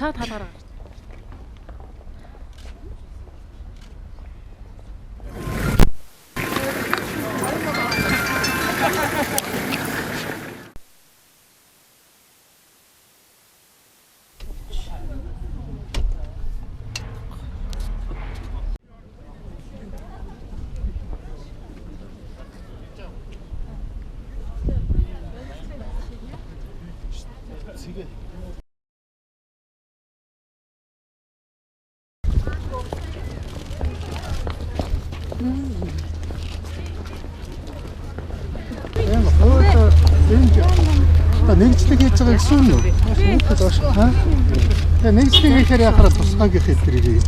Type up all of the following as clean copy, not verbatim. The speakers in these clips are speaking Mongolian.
цаад хаалгаар гарч. Нэгжлэг хийж байгаа гэсэн үү? Нэгжлэг хийхээр яхаараа тусгаагийн хэлбэрийг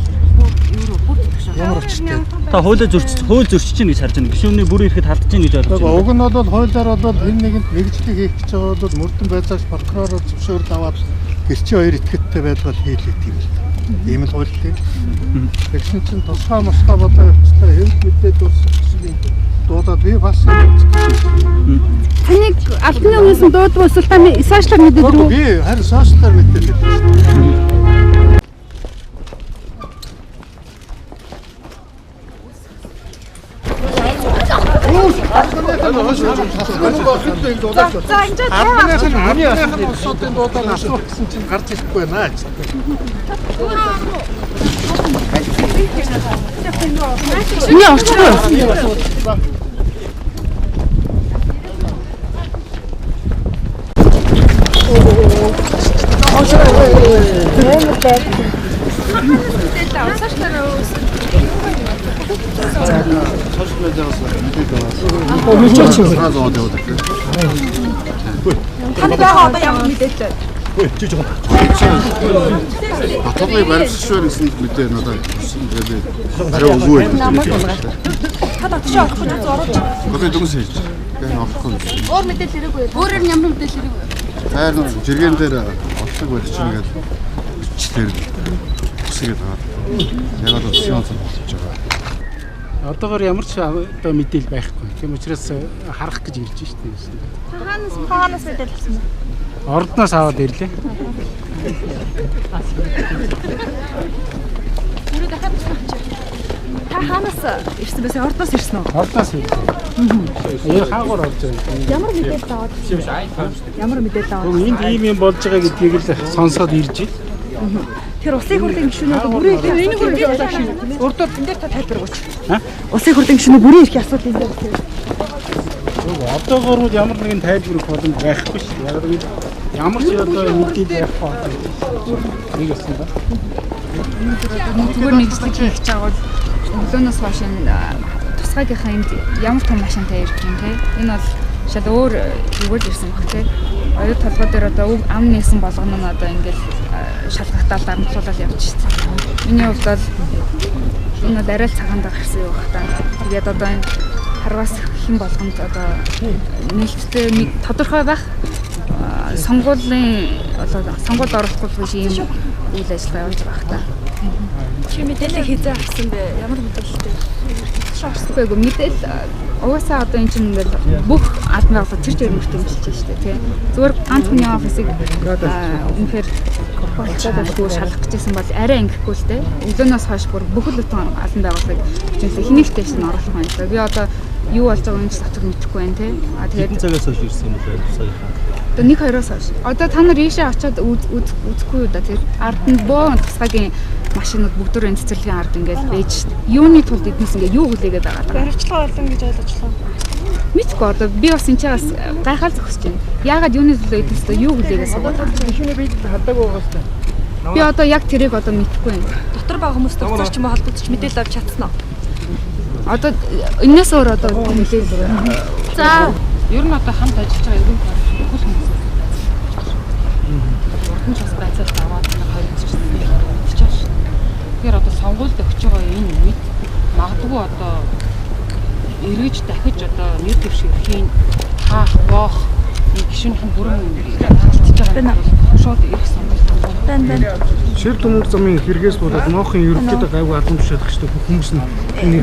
ямар очтой. Та хууль зөрчиж чинь гэж харж байна. Гишүүний бүрэн ирэхэд халдаж чинь гэж бодож байна. Уг нь бол хуулиар бол энэ нэгэнд нэгжлэг хийх гэж байгаа бол мөрдөн байцаагч прокуророор зөвшөөрөл аваад гэрчийн хоёр этгээдтэй байлгаад хийлээ тийм л. Ийм л хууль тийм. Тэгсэн чинь тусгай мосгой болоо явчихлаа. Хэвлэл мэдээд дууссан дуудаад би бас Таныг алтны өмнөөс нь дуудвал та сошиалар мэдээд үү? Би харин сошиалар мэдээд байна. Гарч ирэхгүй байна. Миний орчихгүй. Батлыг баримтшгүй гэсэн мэдээ надад ирсэн. Тэгээд арай үгүй байна. Та батшаа авахгүй ч орооч. Батлыг дүнс хийж. Тэгээд авахгүй. Өөр мэдээлэл хэрэггүй. Өөрөөр ямар мэдээлэл хэрэггүй. Хайр жиргэн дээр олдог байх чинь ингээд хүчлэр хүсгээд байгаа. Яг л сион болчихж байгаа. Одоогоор ямар ч одоо мэдээлэл байхгүй. Тийм учраас харах гэж ирж штеп. Хаанаас мэдээлэл авсан бэ? Ордноос аваад ирлээ. Өөрөө дахиад та хаанаас ирсэн бэ? Ордноос ирсэн үү? Ордноос ирлээ. Хаагуур орж байгаа. Ямар мэдээлэл аваад? Ямар мэдээлэл аваад? Энд ийм юм болж байгаа гэдгийг л сонсоод ирж байна. Тэр улсын хурлын гишүүнүүд бүрийн энэ хурлын гишүүнүүд урдууд энэ дээр та тайлбаргууч. Улсын хурлын гишүүнүүд бүрийн эрх асуудал энэ дээр. Одоогоор бол ямар нэгэн тайлбар өгөх боломж байхгүй шүү. Яг л ямар ч одоо мэдээлэл байхгүй. Нэг өсөн ба. Зүгээр нэгжлэг хийж байгаа бол өглөөнөөс хойш тусгайгийнхаа энд ямар том машинтай ирж байна те. Энэ бол шал өөр зүгээр ирсэн баг те. Оюут толгой дээр одоо ам нээсэн болгоно нь одоо ингээл шалгахтаал дарамтлуулаад явчихсан. Миний хувьд бол энэ бол арай л цагаанд гарсан юм баг та. Тэгээд одоо энэ харвас хэн болгонд одоо нээлттэй тодорхой байх сонгуулийн одоо сонгуульд оролцох биш ийм үйл ажиллагаа явуулж байгаа та. Чи мэдээлэл хийзээ авсан бэ? Ямар мэдээлэлтэй? Шаардлага мэдээлэл угаасаа одоо эн чинь ингээл бүх албан байгууллага тэр мөртөө өмжилж байна шүү дээ тий. Зүгээр ганц хүний офисыг үнэхээр болцоодгүй шалгах гэжсэн бол арай ингэхгүй л дээ. Өглөөнөөс хойш бүр бүхэл бүтэн албан байгууллагыг хичээлээ хинэгтэй шин оруулах юм байна. Би одоо юу болж байгааг энэ сатыг мэдэхгүй байна тий. А тэгээд цагаас хойш ирсэн юм байна саяхан. Одоо 1-2-оос хойш. Одоо та нар ийшээ очиод үзэхгүй юу да тэр ард нь боо тусгайгийн машинууд бүгдөө цэцэрлэгийн ард ингээд байж шээ. Юуны тулд эднээс ингээд юу хүлээгээд байгаа даа. Баримтчлага болон гэж ойлгочлоо. Мэдгүй одоо би бас энэ чагаас гайхал зогсож байна. Яагаад юуны төлөө эднээс юу хүлээгээд суугаад байгаа. Гишүүний биед хадаагүй байгаас та. Би одоо яг тэрийг одоо мэдэхгүй байна. Дотор байгаа хүмүүстэй уулзч юм уу холбогдож мэдээлэл авч чадсан уу? Одоо энэс өөр одоо мэдээлэл. За, ер нь одоо хамт ажиллаж байгаа иргэн бүхэл хүмүүс. Урдан ч бас байцаал аваад хоёр үзчихсэн. Тэгэхээр одоо сонгуульд өгч байгаа энэ үед магадгүй одоо эргэж дахиж одоо нэр дэвшиг хийн хаах воох нэг гишүүнийхэн бүрэн хилчиж байгаа бол шууд ирэх сонгуульд байна. Шир төмөр замын хэрэгээс болоод ноохын ерөнхийдөө гайгүй албан тушаалах хэрэгтэй бүх хүмүүс нь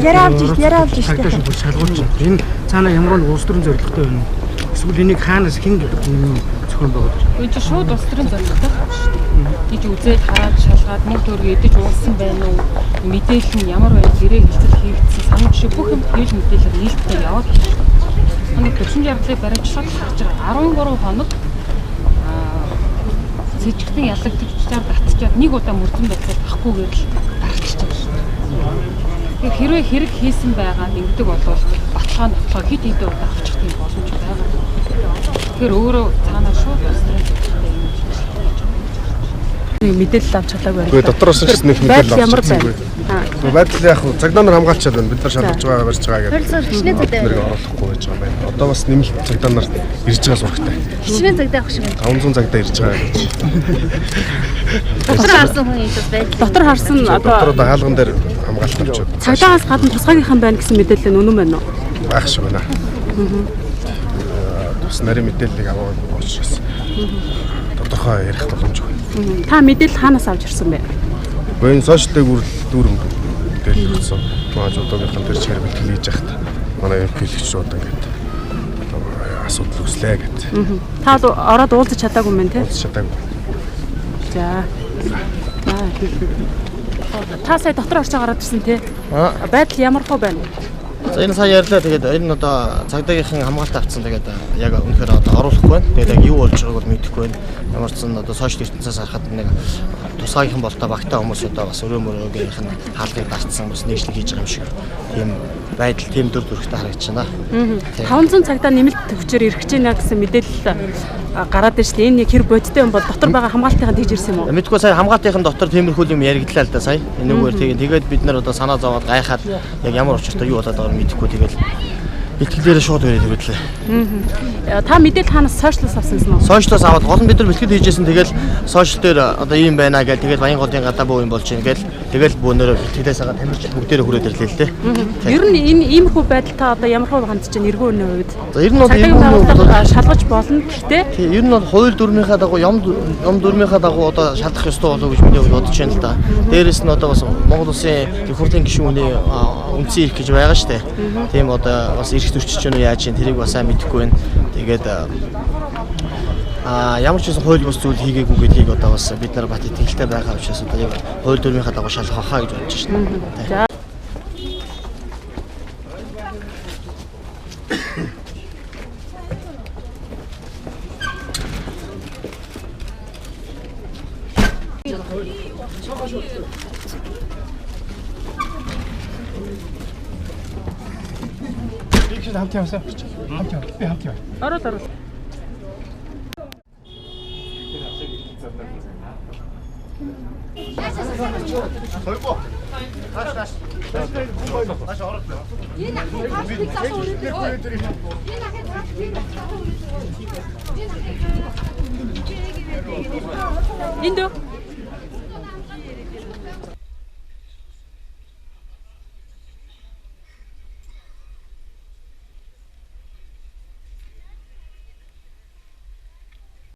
Яриа авч штэ. шалгуулж байна. Энэ цаанаа ямар нэг улс төрийн зорилготой байна уу? Эсвэл энийг хаанаас хэн зохион байгуулж? энэ чинь шууд улс төрийн зорилготой байна шүү дээ. гэж үзээд хараад шалгаад мөнгө төгрөг эдэж уулсан байна уу? Мэдээлэл нь ямар байна? Гэрээ хэлцэл хийгдсэн санамж шиг бүх юм хэл мэдээлэл нийлдэд яваад нэг төвшин жарлыг баримтлаад харж байгаа 13 хоног сэжигтэн ялагдчихаар татчихад нэг удаа мөрдөн байцаад ахгүй гэрэл гаргачихж байгаа шүү дээ. Хэрвээ хэрэг хийсэн байгаад ингэдэг болвол батлаа нотгоо хит хит удаа авчих тийм боломж байгаа. Тэгэхээр өөрөө цаанаа шууд усрын мэдээлэл авч чадаагүй байна. Гэхдээ дотроос ч нэг мэдээлэл авч чадаагүй. Байдал яг цагдаа нар хамгаалчаад байна. Бид нар шалгаж байгаа барьж байгаа гэдэг. Хичнээн цагдаа Нэрийг оруулахгүй байж байгаа байна. Одоо бас нэмэлт цагдаа нар ирж байгаа сурагтай. хичнээн цагдаа авах шиг байна. 500 цагдаа ирж байгаа гэж. Дотор харсан хүн юм байна. Дотор харсан Дотор одоо хаалган дээр хамгаалалт авчаад цагдаагаас гадна тусгаагийнхан байна гэсэн мэдээлэл нь үнэн байна уу? байх шиг байна. Бас нарийн мэдээллийг аваад уучраас тодорхой ярих боломжгүй. Та мэдээлэл хаанаас авч ирсэн бэ? Байн сошиалтай дүүрэн мэдээлэл өгсөн. Маажуудын дээр чигээр бэлтгэл хийж яхад манай эмхэлэгч шууд ингээд асуудал үүслээ гэдэг. Та ороод уулзах чадаагүй юм байна те? Чадаагүй. За. Та сая дотор орж гараад ирсэн те? Байдал ямар хөө байна? За энэ сая ярьлаа тэгээд энэ одоо цагдаагийнхан хамгаалалт авцсан тэгээд яг үнэхээр одоо оруулахгүй байна. Тэгээд яг юу болж байгааг бол мэдэхгүй байна. Ямар ч сан одоо сошиал ертөнцөөс харахад нэг тусгаагийнхан болтой багтаа хүмүүс одоо бас өрөө мөрөөгийнх нь хаалгыг дарцсан бас нийслэг хийж байгаа юм шиг тийм байдал тийм дүр төрхтэй харагдаж байна. 500 цагдаа нэмэлт төвчээр ирэх гэж байна гэсэн мэдээлэл гараад ирсэн шүү дээ. Энэ яг хэр бодтой юм бол дотор байгаа хамгаалтынхаа тэгж ирсэн юм уу? Мэдгүй сая хамгаалтынхан дотор тиймэрхүү юм яригдлаа л да сая. Энэгээр тэгээд бид нар одоо санаа зовоод гайхаад яг ямар учиртай юу болоод байгааг мэдэхгүй тэгээд бэлтгэлээрээ шууд өрөөд ирэвдлээ. Та мэдээлэл хаанаас сошиалс авсан юм уу? Сошиалс аваад гол нь бид нар бэлтгэл хийжсэн тэгэл сошиал дээр одоо ийм байна гэж тэгээд баян голын гадаа боо юм болж байна гэл тэгэл бөөнөрөө бэлтгэлээс хагаад тамирч бүгдээрээ хүрээд ирлээ л дээ. Ер нь энэ иймэрхүү байдал та одоо ямар хөө хандж байна эргүүрний хувьд? За ер нь бол эргүүрний шалгаж болно гэхдээ тийм ер нь бол хууль дүрмийнхаа дагуу юм дүрмийнхаа дагуу одоо шалгах ёстой болов гэж миний бодож байна л да. Дээрээс нь одоо бас Монгол Улсын их хурлын гишүүний үндсэн ирэх гэж байгаа штэ. Тийм одоо бас төрчиж байна уу яаж юм тэрийг бас сайн мэдэхгүй байна. Тэгээд ямар ч байсан хууль бус зүйл хийгээгүй гэдгийг одоо бас бид нар бат итгэлтэй байгаа учраас одоо яг хууль дүрмийнхаа дагуу шалгах хаа гэж бодож байна. 함께 하세요. 함께. ороод Энд